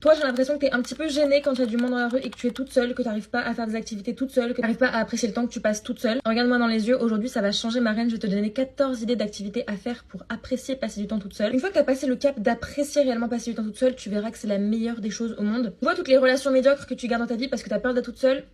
Toi, j'ai l'impression que t'es un petit peu gênée quand il y a du monde dans la rue et que tu es toute seule, que t'arrives pas à faire des activités toute seule, que t'arrives pas à apprécier le temps que tu passes toute seule. Regarde-moi dans les yeux, aujourd'hui ça va changer ma reine, je vais te donner 14 idées d'activités à faire pour apprécier passer du temps toute seule. Une fois que t'as passé le cap d'apprécier réellement passer du temps toute seule, tu verras que c'est la meilleure des choses au monde. Tu vois toutes les relations médiocres que tu gardes dans ta vie parce que t'as peur d'être toute seule,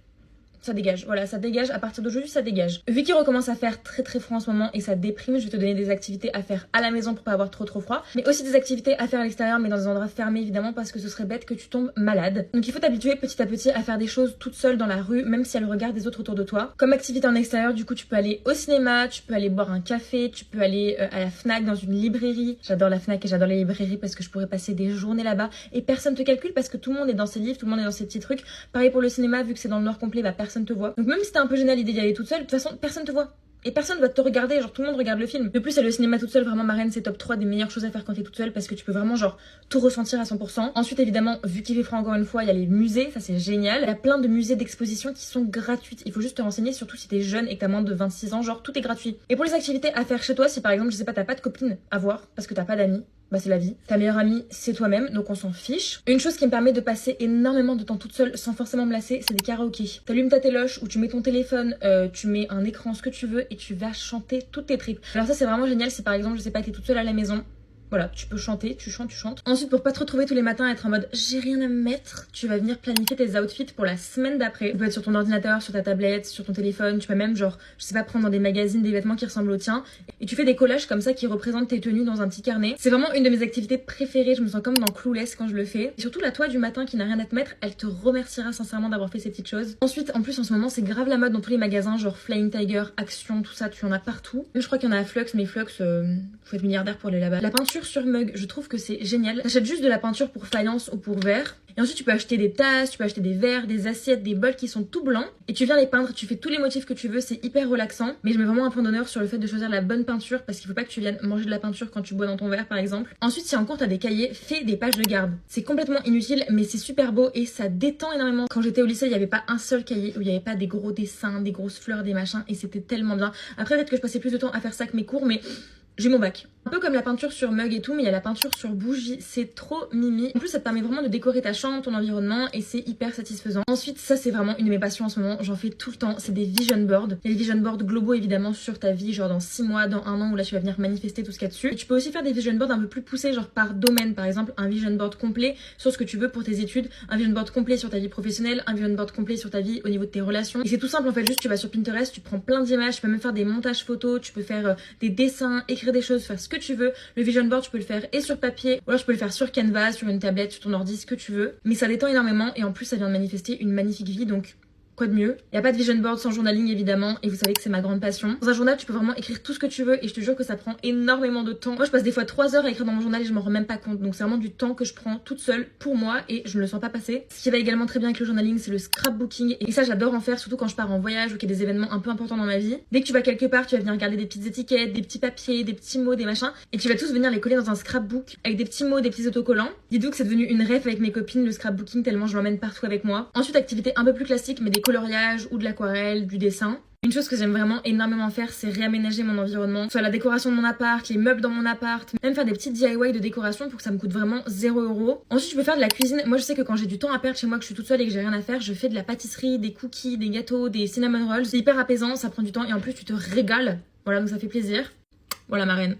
ça dégage, voilà, ça dégage, à partir d'aujourd'hui ça dégage. Vu qu'il recommence à faire très froid en ce moment et ça déprime, je vais te donner des activités à faire à la maison pour pas avoir trop froid, mais aussi des activités à faire à l'extérieur mais dans des endroits fermés évidemment parce que ce serait bête que tu tombes malade. Donc il faut t'habituer petit à petit à faire des choses toute seule dans la rue, même si elle regarde des autres autour de toi. Comme activité en extérieur, du coup tu peux aller au cinéma, tu peux aller boire un café, tu peux aller à la Fnac, dans une librairie. J'adore la Fnac et j'adore les librairies parce que je pourrais passer des journées là-bas et personne te calcule parce que tout le monde est dans ses livres, tout le monde est dans ses petits trucs. Pareil pour le cinéma, vu que c'est dans le noir complet, bah personne te voit. Donc même si t'es un peu gênée à l'idée d'y aller toute seule, de toute façon personne te voit. Et personne va te regarder, genre tout le monde regarde le film. De plus, aller au cinéma toute seule, vraiment ma reine, c'est top 3 des meilleures choses à faire quand t'es toute seule parce que tu peux vraiment genre tout ressentir à 100%. Ensuite, évidemment, vu qu'il fait froid encore une fois, il y a les musées, ça c'est génial. Il y a plein de musées d'exposition qui sont gratuites. Il faut juste te renseigner, surtout si t'es jeune et que t'as moins de 26 ans, genre tout est gratuit. Et pour les activités à faire chez toi, si par exemple, je sais pas, t'as pas de copine à voir parce que t'as pas d'amis, bah c'est la vie. Ta meilleure amie, c'est toi-même, donc on s'en fiche. Une chose qui me permet de passer énormément de temps toute seule sans forcément me lasser, c'est des karaokés. T'allumes ta téloche ou tu mets ton téléphone, tu mets un écran, ce que tu veux, et tu vas chanter toutes tes tripes. Alors ça c'est vraiment génial si par exemple, je sais pas, t'es toute seule à la maison. Voilà, tu peux chanter, tu chantes. Ensuite, pour pas te retrouver tous les matins à être en mode j'ai rien à me mettre, tu vas venir planifier tes outfits pour la semaine d'après. Tu peux être sur ton ordinateur, sur ta tablette, sur ton téléphone, tu peux même genre, je sais pas, prendre dans des magazines des vêtements qui ressemblent aux tiens. Et tu fais des collages comme ça qui représentent tes tenues dans un petit carnet. C'est vraiment une de mes activités préférées, je me sens comme dans Clueless quand je le fais. Et surtout la toi du matin qui n'a rien à te mettre, elle te remerciera sincèrement d'avoir fait ces petites choses. Ensuite, en plus en ce moment c'est grave la mode dans tous les magasins, genre Flying Tiger, Action, tout ça, tu en as partout. Même je crois qu'il y en a à Flux, mais Flux, faut être milliardaire pour aller là-bas. La peinture sur mug, je trouve que c'est génial. T'achètes juste de la peinture pour faïence ou pour verre. Et ensuite tu peux acheter des tasses, tu peux acheter des verres, des assiettes, des bols qui sont tout blancs. Et tu viens les peindre, tu fais tous les motifs que tu veux, c'est hyper relaxant. Mais je mets vraiment un point d'honneur sur le fait de choisir la bonne peinture parce qu'il faut pas que tu viennes manger de la peinture quand tu bois dans ton verre par exemple. Ensuite si en cours t'as des cahiers, fais des pages de garde. C'est complètement inutile mais c'est super beau et ça détend énormément. Quand j'étais au lycée il n'y avait pas un seul cahier où il n'y avait pas des gros dessins, des grosses fleurs, des machins et c'était tellement bien. Après peut-être que je passais plus de temps à faire ça que mes cours mais j'ai mon bac. Un peu comme la peinture sur mug et tout, mais il y a la peinture sur bougie, c'est trop mimi. En plus, ça te permet vraiment de décorer ta chambre, ton environnement, et c'est hyper satisfaisant. Ensuite, ça c'est vraiment une de mes passions en ce moment, j'en fais tout le temps, c'est des vision boards. Il y a des vision boards globaux évidemment sur ta vie, genre dans 6 mois, dans 1 an, où là tu vas venir manifester tout ce qu'il y a dessus. Et tu peux aussi faire des vision boards un peu plus poussés, genre par domaine, par exemple un vision board complet sur ce que tu veux pour tes études, un vision board complet sur ta vie professionnelle, un vision board complet sur ta vie au niveau de tes relations. Et c'est tout simple en fait, juste tu vas sur Pinterest, tu prends plein d'images, tu peux même faire des montages photos, tu peux faire des dessins, écrire des choses, faire ce que tu veux. Le vision board tu peux le faire et sur papier ou alors tu peux le faire sur Canva, sur une tablette, sur ton ordi, ce que tu veux. Mais ça détend énormément et en plus ça vient de manifester une magnifique vie donc quoi de mieux. Il n'y a pas de vision board sans journaling évidemment et vous savez que c'est ma grande passion. Dans un journal tu peux vraiment écrire tout ce que tu veux et je te jure que ça prend énormément de temps. Moi je passe des fois 3 heures à écrire dans mon journal et je m'en rends même pas compte. Donc c'est vraiment du temps que je prends toute seule pour moi et je ne le sens pas passer. Ce qui va également très bien avec le journaling c'est le scrapbooking et ça j'adore en faire surtout quand je pars en voyage ou qu'il y a des événements un peu importants dans ma vie. Dès que tu vas quelque part tu vas venir regarder des petites étiquettes, des petits papiers, des petits mots, des machins et tu vas tous venir les coller dans un scrapbook avec des petits mots, des petits autocollants. Dites-vous que c'est devenu une rêve avec mes copines le scrapbooking tellement je l'emmène partout avec moi. Ensuite activité un peu plus classique mais des coloriages ou de l'aquarelle, du dessin. Une chose que j'aime vraiment énormément faire, c'est réaménager mon environnement, soit la décoration de mon appart, les meubles dans mon appart, même faire des petits DIY de décoration pour que ça me coûte vraiment 0 €. Ensuite, je peux faire de la cuisine. Moi, je sais que quand j'ai du temps à perdre chez moi, que je suis toute seule et que j'ai rien à faire, je fais de la pâtisserie, des cookies, des gâteaux, des cinnamon rolls. C'est hyper apaisant, ça prend du temps et en plus, tu te régales. Voilà, donc ça fait plaisir. Voilà ma reine.